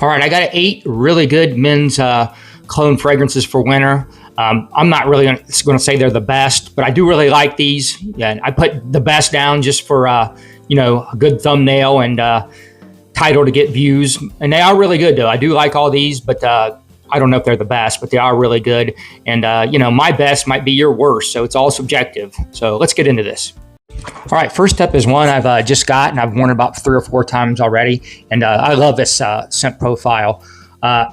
All right, I got 8 really good men's cologne fragrances for winter. I'm not really going to say they're the best, but I do really like these. Yeah, I put the best down just for a good thumbnail and title to get views, and they are really good though. I do like all these, but I don't know if they're the best, but they are really good. And my best might be your worst, so it's all subjective. So let's get into this. All right, first up is one I've just got, and I've worn it about 3 or 4 times already, and I love this scent profile.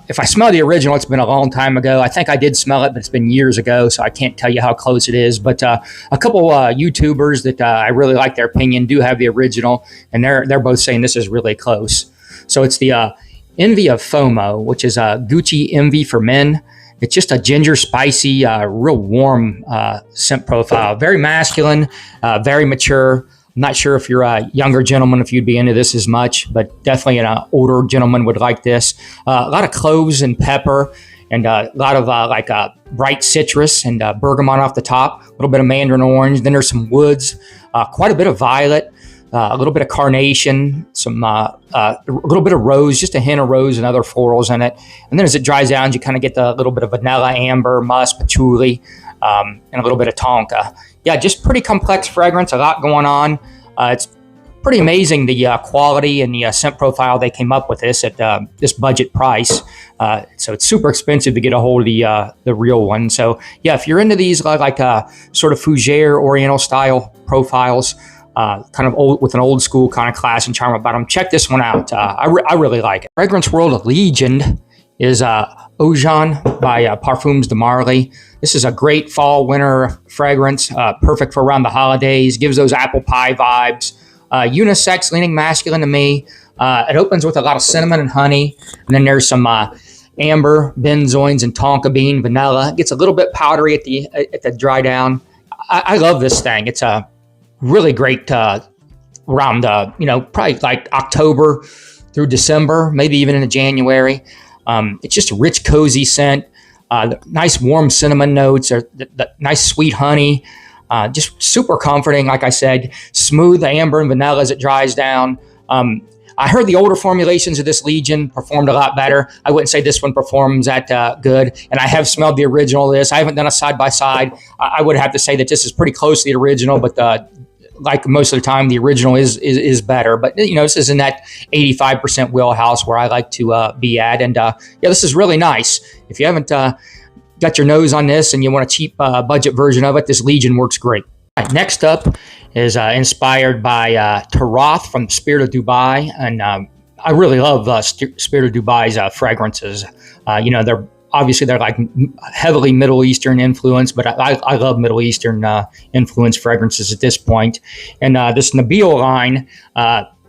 If I smell the original, it's been a long time ago. I think I did smell it, but it's been years ago, so I can't tell you how close it is. But a couple YouTubers that I really like their opinion do have the original, and they're both saying this is really close. So it's the Envy of FOMO, which is Gucci Envy for men. It's just a ginger, spicy, real warm scent profile. Very masculine, very mature. I'm not sure if you're a younger gentleman, if you'd be into this as much, but definitely an older gentleman would like this. A lot of cloves and pepper, and a lot of bright citrus and bergamot off the top. A little bit of mandarin orange. Then there's some woods, quite a bit of violet, a little bit of carnation, a little bit of rose, just a hint of rose and other florals in it. And then as it dries down, you kind of get the little bit of vanilla, amber, musk, patchouli, and a little bit of tonka. Yeah, just pretty complex fragrance, a lot going on. It's pretty amazing the quality and the scent profile they came up with this at this budget price. So it's super expensive to get a hold of the real one. So yeah, if you're into these sort of fougere Oriental style profiles, kind of old with an old school kind of class and charm about them, check this one out. I really like it. Fragrance World Legend is Ojan by Parfums de Marly. This is a great fall winter fragrance, perfect for around the holidays. Gives those apple pie vibes. Unisex, leaning masculine to me. It opens with a lot of cinnamon and honey, and then there's some amber, benzoins, and tonka bean, vanilla. It gets a little bit powdery at the dry down. I love this thing. It's a really great around probably like October through December, maybe even into January. It's just a rich, cozy scent. Nice warm cinnamon notes, or the nice sweet honey. Just super comforting, like I said. Smooth amber and vanilla as it dries down. I heard the older formulations of this Legion performed a lot better. I wouldn't say this one performs that good. And I have smelled the original of this. I haven't done a side-by-side. I would have to say that this is pretty close to the original, but like most of the time, the original is better. But this is in that 85% wheelhouse where I like to be at. And this is really nice. If you haven't got your nose on this and you want a cheap budget version of it, this Legion works great. All right, next up is inspired by Taroth from Spirit of Dubai. And I really love Spirit of Dubai's fragrances. They're like heavily Middle Eastern influence, but I love Middle Eastern influence fragrances at this point. And this nabeel line,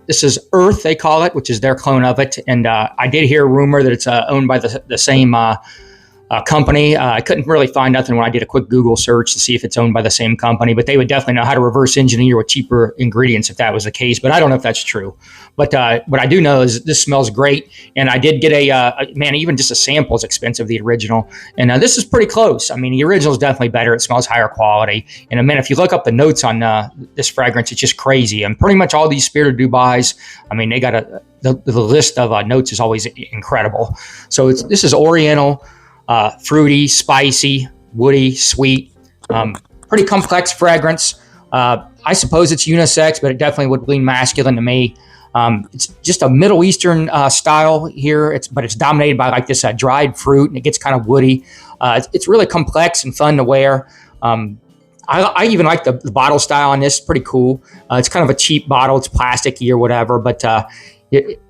this is Earth, they call it, which is their clone of it. And I did hear a rumor that it's owned by the same company. I couldn't really find nothing when I did a quick Google search to see if it's owned by the same company, but they would definitely know how to reverse engineer with cheaper ingredients if that was the case. But I don't know if that's true. But what I do know is this smells great. And I did get even just a sample is expensive, the original. And this is pretty close. I mean, the original is definitely better. It smells higher quality. And if you look up the notes on this fragrance, it's just crazy. And pretty much all these Spirit of Dubai's, I mean, they got the list of notes is always incredible. So this is Oriental, fruity, spicy, woody, sweet, pretty complex fragrance. I suppose it's unisex, but it definitely would lean masculine to me. It's just a Middle Eastern style here, but it's dominated by like this dried fruit, and it gets kind of woody. It's really complex and fun to wear. I even like the bottle style on this. Pretty cool. It's kind of a cheap bottle. It's plasticky or whatever, but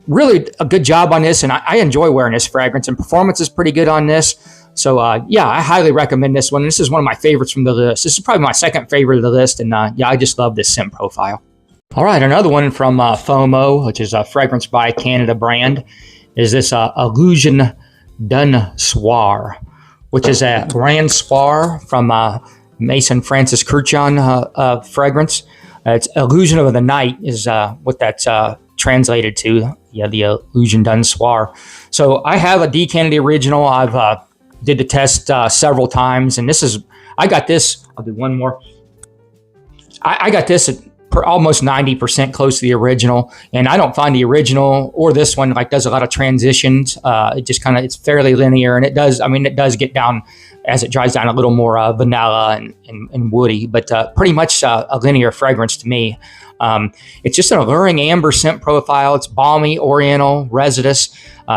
really a good job on this, and I enjoy wearing this fragrance, and performance is pretty good on this. So I highly recommend this one. This is one of my favorites from the list. This is probably my second favorite of the list, and I just love this scent profile. All right, another one from FOMO, which is a fragrance by Canada brand, is this Illusion D'un Soir, which is a Grand Soir from Mason Francis Kurkdjian fragrance. It's Illusion of the Night is what that's translated to. Yeah, the Illusion D'un Soir. So I have a decanted original. I've did the test several times, and I got this. I'll do one more. I got this at almost 90% close to the original. And I don't find the original or this one like does a lot of transitions. It just kind of, it's fairly linear, and it does get down as it dries down a little more vanilla and woody, but pretty much a linear fragrance to me. It's just an alluring amber scent profile. It's balmy, oriental, resinous,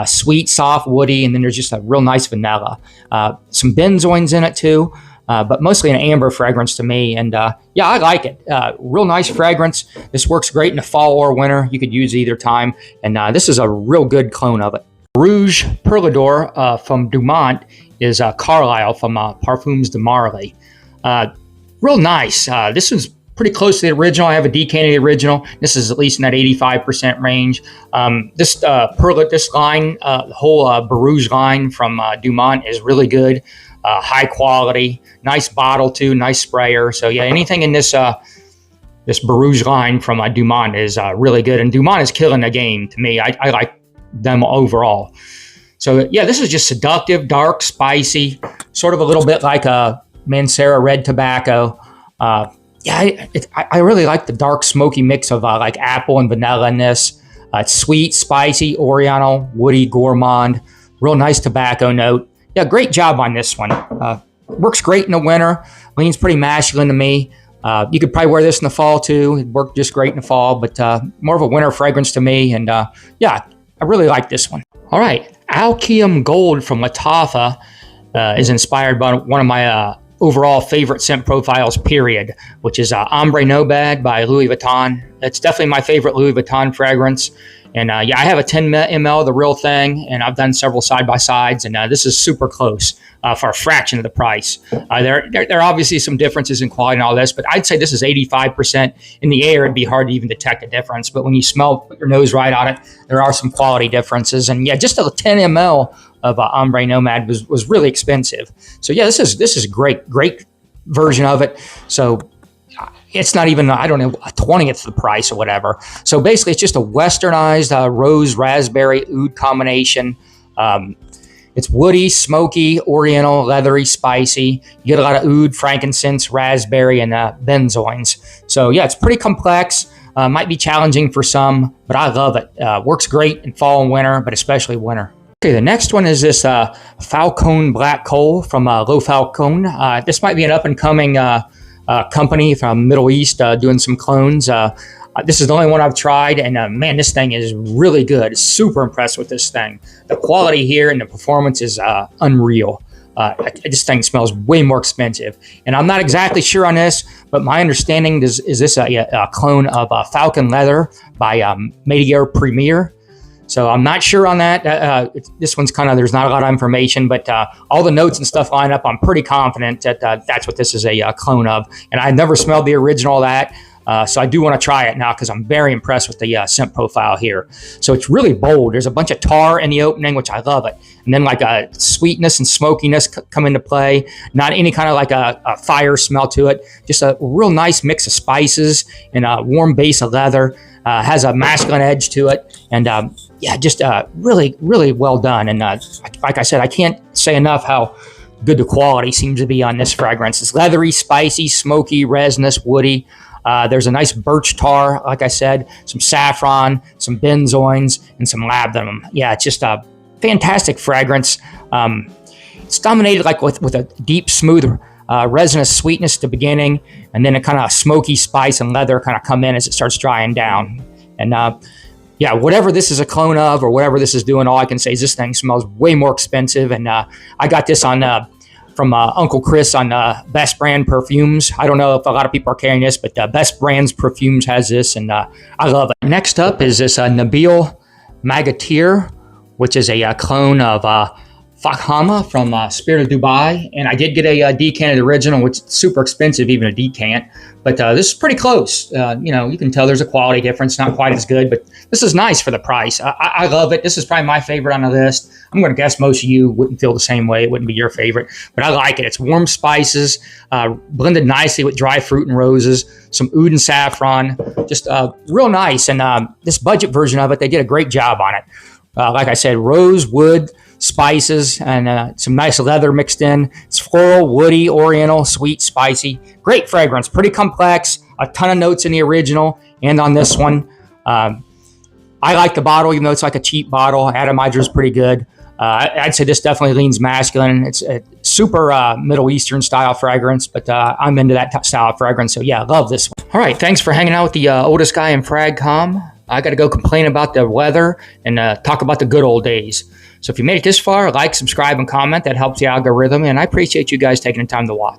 sweet, soft, woody, and then there's just a real nice vanilla. Some benzoins in it too. But mostly an amber fragrance to me. And yeah, I like it. Real nice fragrance. This works great in the fall or winter. You could use either time. And this is a real good clone of it. Rouge Perlador from Dumont is Carlisle from Parfums de Marly. Real nice. This is pretty close to the original. I have a decanted the original. This is at least in that 85% range. This line, the whole borouj line from Dumont is really good. High quality, nice bottle too, nice sprayer. So yeah, anything in this this borouj line from Dumont is really good, and Dumont is killing the game to me. I like them overall. So yeah, this is just seductive, dark, spicy, sort of a little bit like a Mancera red tobacco. Yeah, I really like the dark, smoky mix of like apple and vanilla in this. It's sweet, spicy, oriental, woody, gourmand, real nice tobacco note. Yeah, great job on this one. Works great in the winter. Leans pretty masculine to me. You could probably wear this in the fall too. It worked just great in the fall, but more of a winter fragrance to me. And yeah, I really like this one. All right, Qiam Gold from Lattafa is inspired by one of my overall favorite scent profiles, period, which is Ombre Nomad by Louis Vuitton. That's definitely my favorite Louis Vuitton fragrance. And yeah, I have a 10 ml, the real thing, and I've done several side-by-sides, and this is super close for a fraction of the price. There are obviously some differences in quality and all this, but I'd say this is 85%. In the air, it'd be hard to even detect a difference, but when you put your nose right on it, there are some quality differences. And yeah, just a 10 ml of Ombre Nomad was really expensive. So yeah, this is great version of it. So it's not even, I don't know, a 20th of the price or whatever. So basically, it's just a westernized rose raspberry oud combination. It's woody, smoky, oriental, leathery, spicy. You get a lot of oud, frankincense, raspberry, and benzoins. So yeah, it's pretty complex. Might be challenging for some, but I love it. Works great in fall and winter, but especially winter. Okay, the next one is this Falcone Black Coal from Le Falcone. This might be an up-and-coming company from Middle East doing some clones. This is the only one I've tried, and man, this thing is really good. Super impressed with this thing. The quality here and the performance is unreal. This thing smells way more expensive, and I'm not exactly sure on this, but my understanding is this a clone of Falcon Leather by Maghateer Premier. So I'm not sure on that. This one's kind of, there's not a lot of information, but all the notes and stuff line up. I'm pretty confident that that's what this is a clone of. And I've never smelled the original of that. So I do want to try it now because I'm very impressed with the scent profile here. So it's really bold. There's a bunch of tar in the opening, which I love it. And then like a sweetness and smokiness come into play. Not any kind of like a fire smell to it. Just a real nice mix of spices and a warm base of leather. Has a masculine edge to it. And yeah, just really, really well done. And like I said, I can't say enough how good the quality seems to be on this fragrance. It's leathery, spicy, smoky, resinous, woody. There's a nice birch tar, like I said, some saffron, some benzoins, and some labdanum. Yeah, it's just a fantastic fragrance. It's dominated like with a deep, smooth, resinous sweetness at the beginning, and then a kind of smoky spice and leather kind of come in as it starts drying down. And yeah, whatever this is a clone of or whatever this is doing, all I can say is this thing smells way more expensive. And I got this on from Uncle Chris on Best Brand Perfumes. I don't know if a lot of people are carrying this, but Best Brands Perfumes has this, and I love it. Next up is this nabeel maghateer, which is a clone of Fakhama from Spirit of Dubai, and I did get a decanted original, which is super expensive, even a decant, but this is pretty close. You know, you can tell there's a quality difference, not quite as good, but this is nice for the price. I love it. This is probably my favorite on the list. I'm going to guess most of you wouldn't feel the same way. It wouldn't be your favorite, but I like it. It's warm spices, blended nicely with dry fruit and roses, some oud and saffron, just real nice. And this budget version of it, they did a great job on it. Like I said, rose, wood, spices, and some nice leather mixed in. It's floral, woody, oriental, sweet, spicy. Great fragrance, pretty complex. a ton of notes in the original and on this one. I like the bottle, even though it's like a cheap bottle. Atomizer is pretty good. I'd say this definitely leans masculine. It's a super Middle Eastern style fragrance, but I'm into that style of fragrance. So yeah, love this one. All right, thanks for hanging out with the oldest guy in FragCom. I got to go complain about the weather and talk about the good old days. So if you made it this far, like, subscribe, and comment. That helps the algorithm, and I appreciate you guys taking the time to watch.